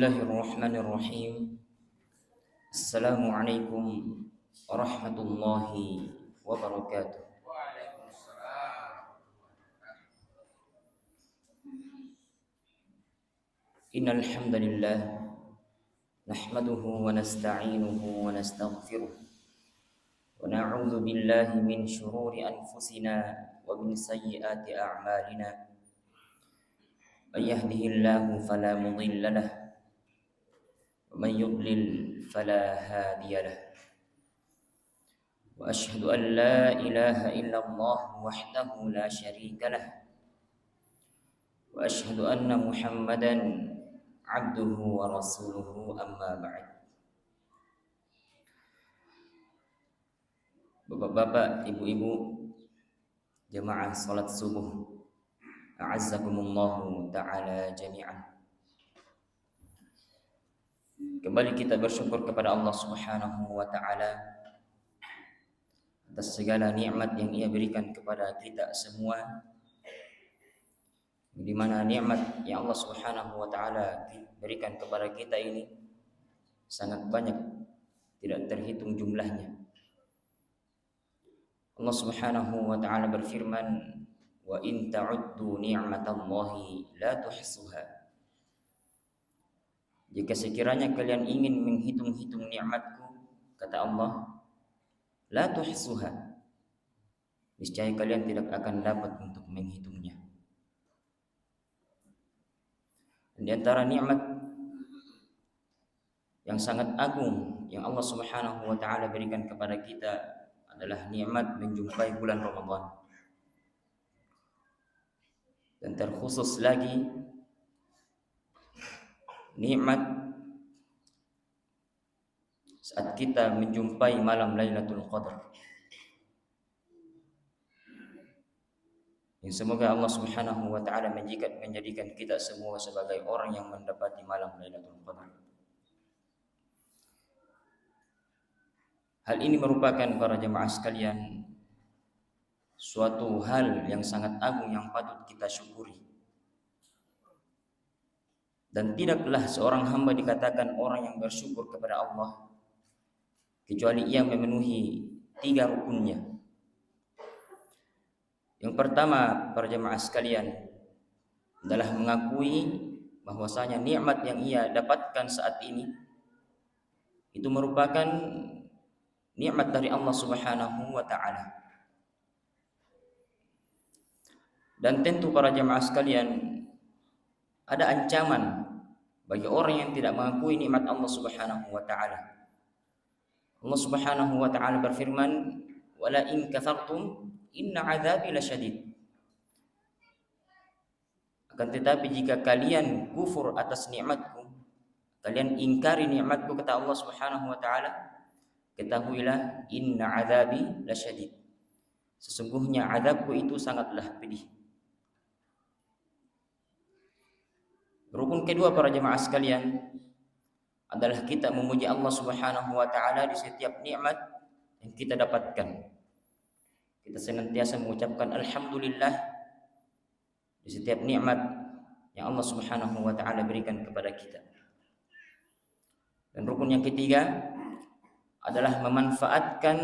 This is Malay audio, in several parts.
Bismillahirrahmanirrahim. Assalamualaikum warahmatullahi wabarakatuh. Innal hamdalillah nahmaduhu wa nasta'inuhu wa nastaghfiruh wa na'udzu billahi min shururi anfusina wa min sayyiati a'malina. May yahdihillahu fala mudilla lahu ومن يضلل فلا هادي له وأشهد أن لا إله إلا الله وحده لا شريك له وأشهد أن محمدا عبده ورسوله أما بعد. Bapak-bapak, ibu-ibu, jemaah salat subuh, a'azzakumullahu ta'ala jami'an. Kembali kita bersyukur kepada Allah Subhanahu wa taala atas segala nikmat yang Ia berikan kepada kita semua. Di mana nikmat yang Allah Subhanahu wa taala berikan kepada kita ini sangat banyak, tidak terhitung jumlahnya. Allah Subhanahu wa taala berfirman, "Wa in ta'uddu ni'matallahi la tuhsuha." Jika sekiranya kalian ingin menghitung-hitung nikmatku, kata Allah, la tuhsuha, niscaya kalian tidak akan dapat untuk menghitungnya. Di antara nikmat yang sangat agung yang Allah Subhanahu wa taala berikan kepada kita adalah nikmat menjumpai bulan Ramadan. Dan terkhusus lagi nikmat saat kita menjumpai malam Lailatul Qadar. Yang semoga Allah Subhanahu wa taala menjadikan kita semua sebagai orang yang mendapati malam Lailatul Qadar. Hal ini merupakan, para jemaah sekalian, suatu hal yang sangat agung yang patut kita syukuri. Dan tidaklah seorang hamba dikatakan orang yang bersyukur kepada Allah kecuali ia memenuhi 3 rukunnya. Yang pertama, para jemaah sekalian, adalah mengakui bahwasanya nikmat yang ia dapatkan saat ini itu merupakan nikmat dari Allah Subhanahu wa taala. Dan tentu para jemaah sekalian, ada ancaman bagi orang yang tidak mengakui nikmat Allah Subhanahu wa taala. Allah Subhanahu wa taala berfirman, "Wala in kafartum inna 'adzabi lasyadid." Akan tetapi jika kalian kufur atas nikmatku, kalian ingkari nikmatku, kata Allah Subhanahu wa taala, ketahuilah inna 'adzabi lasyadid. Sesungguhnya azabku itu sangatlah pedih. Rukun kedua, para jemaah sekalian, adalah kita memuji Allah Subhanahu wa taala di setiap nikmat yang kita dapatkan. Kita senantiasa mengucapkan alhamdulillah di setiap nikmat yang Allah Subhanahu wa taala berikan kepada kita. Dan rukun yang ketiga adalah memanfaatkan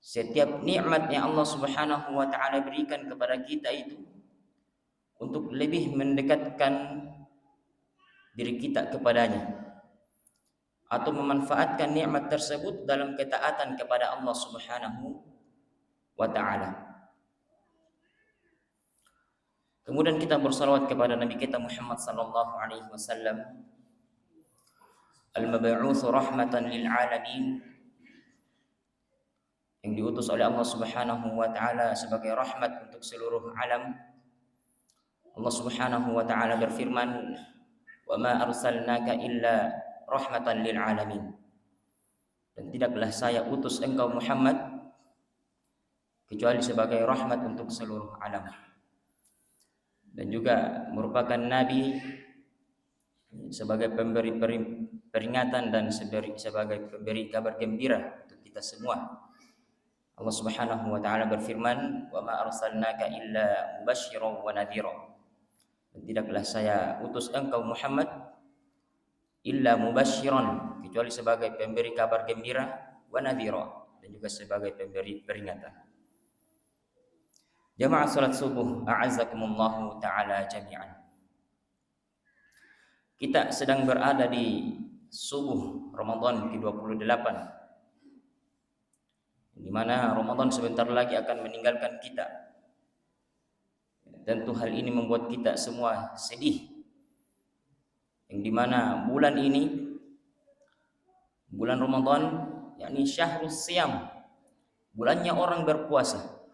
setiap nikmat yang Allah Subhanahu wa taala berikan kepada kita itu untuk lebih mendekatkan diri kita kepadanya, atau memanfaatkan nikmat tersebut dalam ketaatan kepada Allah Subhanahu wa taala. Kemudian kita bersalawat kepada Nabi kita Muhammad sallallahu alaihi wasallam, al-mab'uts rahmatan lil alamin, yang diutus oleh Allah Subhanahu wa taala sebagai rahmat untuk seluruh alam. Allah Subhanahu wa taala berfirman, "Wa ma arsalnaka illa rahmatan lil alamin." Dan tidaklah saya utus engkau Muhammad kecuali sebagai rahmat untuk seluruh alam. Dan juga merupakan nabi sebagai pemberi peringatan dan sebagai pemberi kabar gembira untuk kita semua. Allah Subhanahu wa taala berfirman, "Wa ma arsalnaka illa mubasysyiran wa nadhira." tidaklah saya utus engkau Muhammad illa mubasyiran, kecuali sebagai pemberi kabar gembira, wa nadhira, dan juga sebagai pemberi peringatan. Jamaah salat subuh, a'azzakumullahu ta'ala jami'an. Kita sedang berada di subuh Ramadan ke-28, di mana Ramadan sebentar lagi akan meninggalkan kita. Tentu hal ini membuat kita semua sedih, yang dimana bulan ini, bulan Ramadan, yakni syahrus siyam, bulannya orang berpuasa,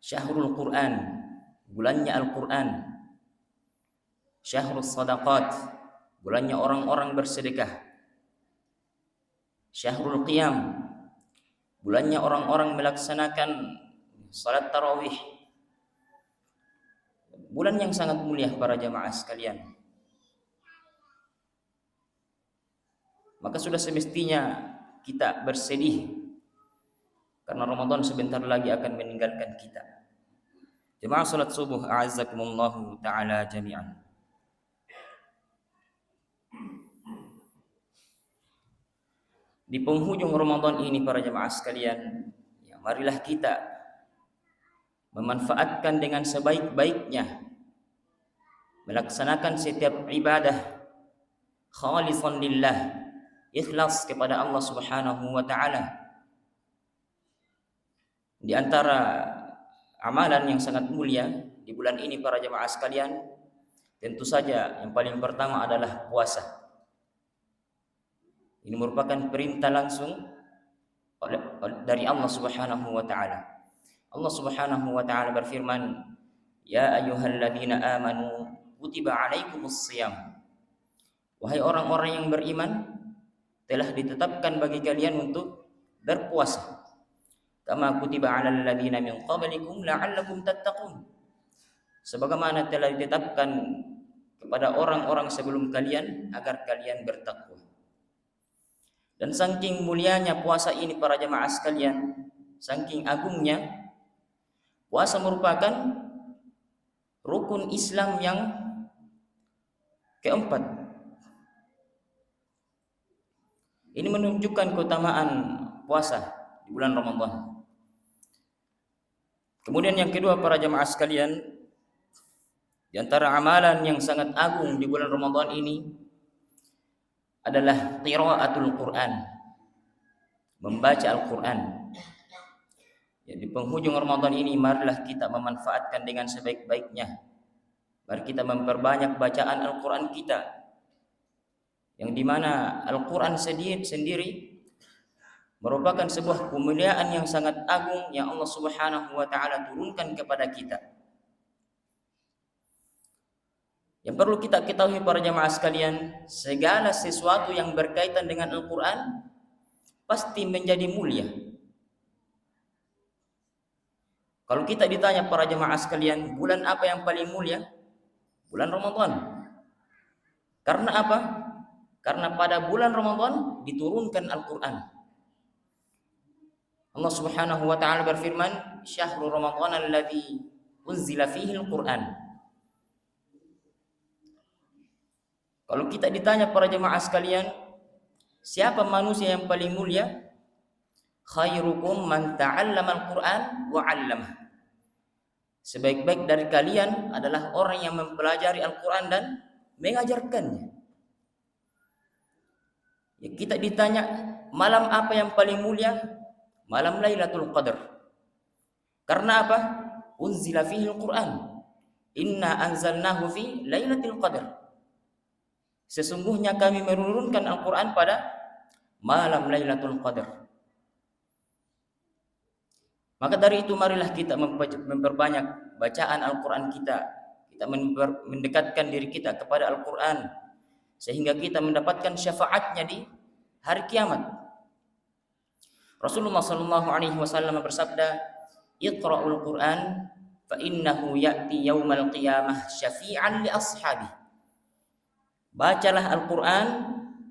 syahrul Quran, bulannya Al-Quran, syahrus sadaqat, bulannya orang-orang bersedekah, syahrul qiyam, bulannya orang-orang melaksanakan salat tarawih. Bulan yang sangat mulia para jamaah sekalian. Maka sudah semestinya kita bersedih karena Ramadan sebentar lagi akan meninggalkan kita. Jamaah salat subuh, a'azzakumullahu ta'ala jami'an. Di penghujung Ramadan ini para jamaah sekalian, ya, marilah kita memanfaatkan dengan sebaik-baiknya, melaksanakan setiap ibadah khalisan lillah, ikhlas kepada Allah Subhanahu wa taala. Di antara amalan yang sangat mulia di bulan ini para jemaah sekalian, tentu saja yang paling pertama adalah puasa. Ini merupakan perintah langsung dari Allah Subhanahu wa taala. Allah Subhanahu wa taala berfirman, "Ya ayyuhalladzina amanu kutiba alaikumus shiyam." Wahai orang-orang yang beriman, telah ditetapkan bagi kalian untuk berpuasa. Kama kutiba 'alal ladzina min qablikum la'allakum tattaqun. Sebagaimana telah ditetapkan kepada orang-orang sebelum kalian agar kalian bertakwa. Dan saking mulianya puasa ini para jemaah sekalian, saking agungnya, puasa merupakan rukun Islam yang keempat. Ini menunjukkan keutamaan puasa di bulan Ramadan. Kemudian yang kedua para jemaah sekalian, di antara amalan yang sangat agung di bulan Ramadan ini adalah qiraatul Quran, membaca Al-Quran. Ya, di penghujung Ramadan ini marilah kita memanfaatkan dengan sebaik-baiknya. Mari kita memperbanyak bacaan Al-Quran kita, yang dimana Al-Quran sendiri merupakan sebuah kemuliaan yang sangat agung yang Allah Subhanahu wa taala turunkan kepada kita. Yang perlu kita ketahui para jemaah sekalian, segala sesuatu yang berkaitan dengan Al-Quran pasti menjadi mulia. Kalau kita ditanya para jemaah sekalian, bulan apa yang paling mulia? Bulan Ramadan. Karena apa? Karena pada bulan Ramadan diturunkan Al-Quran. Allah Subhanahu wa taala berfirman, "Syahrul Ramadan alladzi unzila fihi Al-Quran." Kalau kita ditanya para jemaah sekalian, siapa manusia yang paling mulia? Khairukum man ta'allama al-Quran wa 'allamah. Sebaik-baik dari kalian adalah orang yang mempelajari Al-Quran dan mengajarkannya. Ya, kita ditanya malam apa yang paling mulia? Malam Lailatul Qadar. Karena apa? Unzila fihi Al-Quran. Inna anzalnahu fi Lailatul Qadar. Sesungguhnya kami menurunkan Al-Quran pada malam Lailatul Qadar. Maka dari itu marilah kita memperbanyak bacaan Al-Quran kita. Kita mendekatkan diri kita kepada Al-Quran, sehingga kita mendapatkan syafaatnya di hari kiamat. Rasulullah SAW bersabda, "Iqra'ul Quran fa innahu ya'ti yaumal qiyamah syafi'an li ashabi." Bacalah Al-Quran,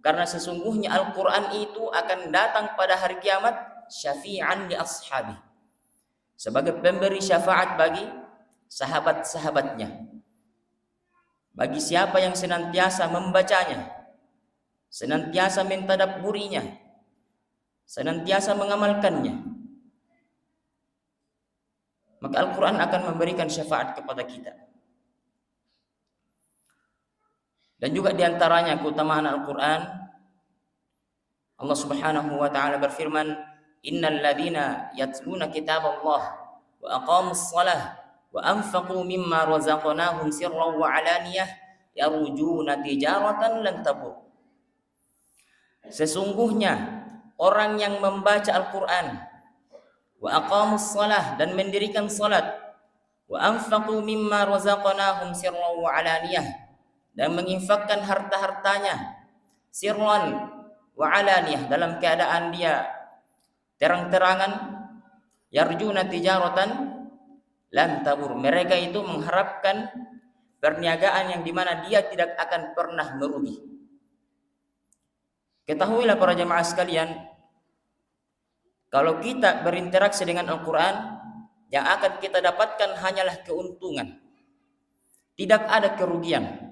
karena sesungguhnya Al-Quran itu akan datang pada hari kiamat syafi'an li ashabi, sebagai pemberi syafaat bagi sahabat-sahabatnya, bagi siapa yang senantiasa membacanya, senantiasa mentadabburinya, senantiasa mengamalkannya, maka Al-Quran akan memberikan syafaat kepada kita. Dan juga diantaranya keutamaan Al-Quran, Allah Subhanahu wa ta'ala berfirman, innal ladzina yatluna kitaballah wa aqamus shalah wa anfaqu mimma razaqnahum sirran wa alaniyah yarjuna tijaratan lan tabur. Sesungguhnya orang yang membaca Al-Quran, wa aqamus shalah, dan mendirikan salat, wa anfaqu mimma razaqnahum sirran wa alaniyah, dan menginfakkan harta-hartanya sirran wa alaniyah, dalam keadaan dia terang-terangan, yarjuna tijaratan lan tabur, mereka itu mengharapkan perniagaan yang dimana dia tidak akan pernah merugi. Ketahuilah para jemaah sekalian, kalau kita berinteraksi dengan Al-Quran, yang akan kita dapatkan hanyalah keuntungan, tidak ada kerugian.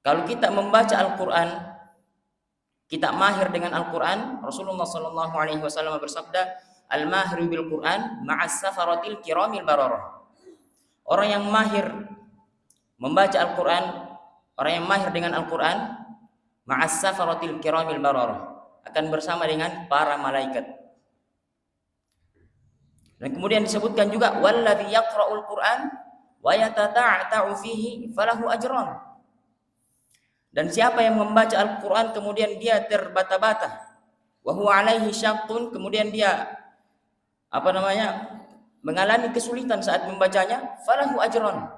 Kalau kita membaca Al-Quran, kita mahir dengan Al-Quran, Rasulullah SAW bersabda, al-mahiru bil Quran ma'as safaratil kiramil bararah. Orang yang mahir membaca Al-Quran, orang yang mahir dengan Al-Quran, ma'as safaratil kiramil bararah, akan bersama dengan para malaikat. Dan kemudian disebutkan juga, walladzi yaqra'ul Quran wa yatata'ta'u fihi falahu ajran. Dan siapa yang membaca Al-Quran kemudian dia terbata-bata, wa huwa alaihi syaqqun, kemudian dia mengalami kesulitan saat membacanya, falahu ajran,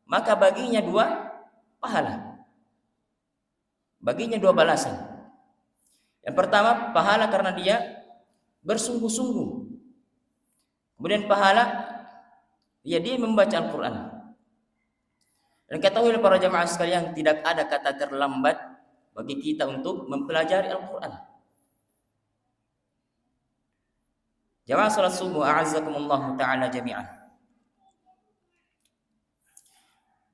maka baginya 2 pahala, baginya 2 balasan. Yang pertama, pahala karena dia bersungguh-sungguh, kemudian pahala dia membaca Al-Quran. Dan ketahuilah para jemaah sekalian, tidak ada kata terlambat bagi kita untuk mempelajari Al-Quran. Jemaah salat subuh, a'azzakumullah ta'ala jami'an.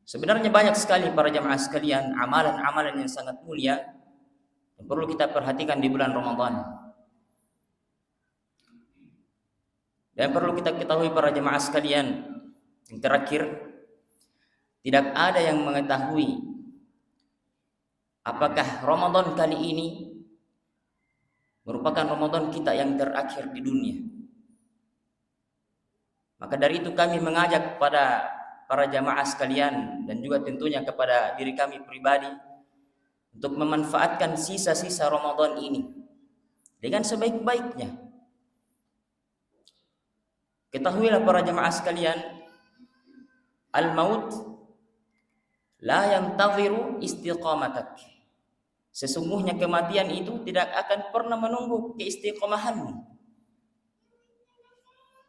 Sebenarnya banyak sekali para jemaah sekalian amalan-amalan yang sangat mulia yang perlu kita perhatikan di bulan Ramadan. Dan perlu kita ketahui para jemaah sekalian, yang terakhir, tidak ada yang mengetahui apakah Ramadan kali ini merupakan Ramadan kita yang terakhir di dunia. Maka dari itu kami mengajak kepada para jamaah sekalian dan juga tentunya kepada diri kami pribadi untuk memanfaatkan sisa-sisa Ramadan ini dengan sebaik-baiknya. Ketahuilah para jamaah sekalian, al-maut la yantaziru istiqamatak. Sesungguhnya kematian itu tidak akan pernah menunggu keistiqomahanmu.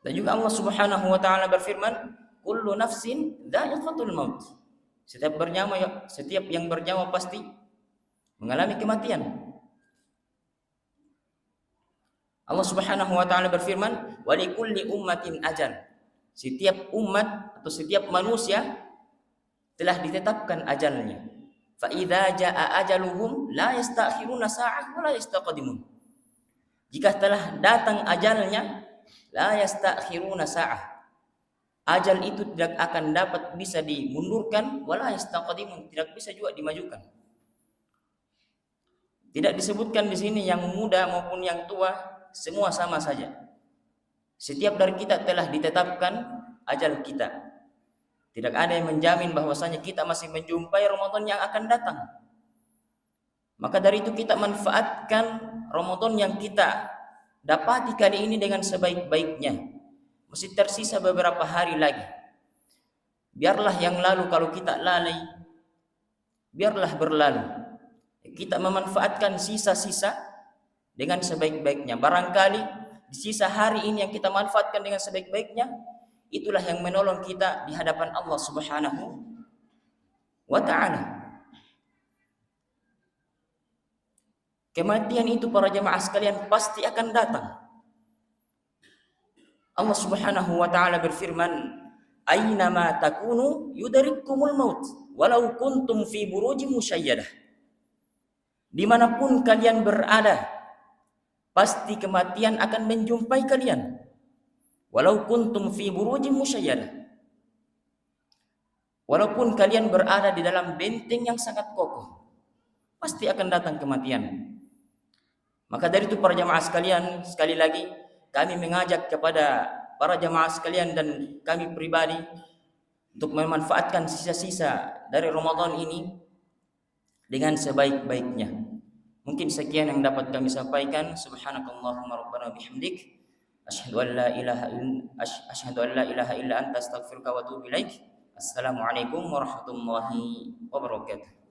Dan juga Allah Subhanahu wa taala berfirman, kullu nafsin dha'iqatul maut. Setiap yang bernyawa pasti mengalami kematian. Allah Subhanahu wa taala berfirman, wa likulli ummatin ajal. Setiap umat atau setiap manusia telah ditetapkan ajalnya. Fa idza jaa ajaluhum la yastakhiruna sa'ah wa la yastaqdimun. Jika telah datang ajalnya, la yastakhiruna sa'ah, ajal itu tidak akan dapat bisa dimundurkan, wa la yastaqdimun, tidak bisa juga dimajukan. Tidak disebutkan di sini yang muda maupun yang tua, semua sama saja. Setiap dari kita telah ditetapkan ajal kita. Tidak ada yang menjamin bahwasanya kita masih menjumpai Ramadan yang akan datang. Maka dari itu kita manfaatkan Ramadan yang kita dapati kali ini dengan sebaik-baiknya. Masih tersisa beberapa hari lagi. Biarlah yang lalu kalau kita lalai, biarlah berlalu. Kita memanfaatkan sisa-sisa dengan sebaik-baiknya. Barangkali di sisa hari ini yang kita manfaatkan dengan sebaik-baiknya, itulah yang menolong kita di hadapan Allah Subhanahu wa ta'ala. Kematian itu para jemaah sekalian pasti akan datang. Allah Subhanahu wa taala berfirman, "Ainama takunu yudrikkumul maut walau kuntum fi burujin musyayyadah." Dimanapun kalian berada, pasti kematian akan menjumpai kalian. Walau kuntum fi burujin musyayyadah. Walaupun kalian berada di dalam benteng yang sangat kokoh, pasti akan datang kematian. Maka dari itu para jamaah sekalian, sekali lagi kami mengajak kepada para jamaah sekalian dan kami pribadi untuk memanfaatkan sisa-sisa dari Ramadan ini dengan sebaik-baiknya. Mungkin sekian yang dapat kami sampaikan. Subhanakallahumma rabbana bihamdik asyhadu an la ilaha illa anta astaghfiruka wa atubu ilaik. Assalamualaikum warahmatullahi wabarakatuh.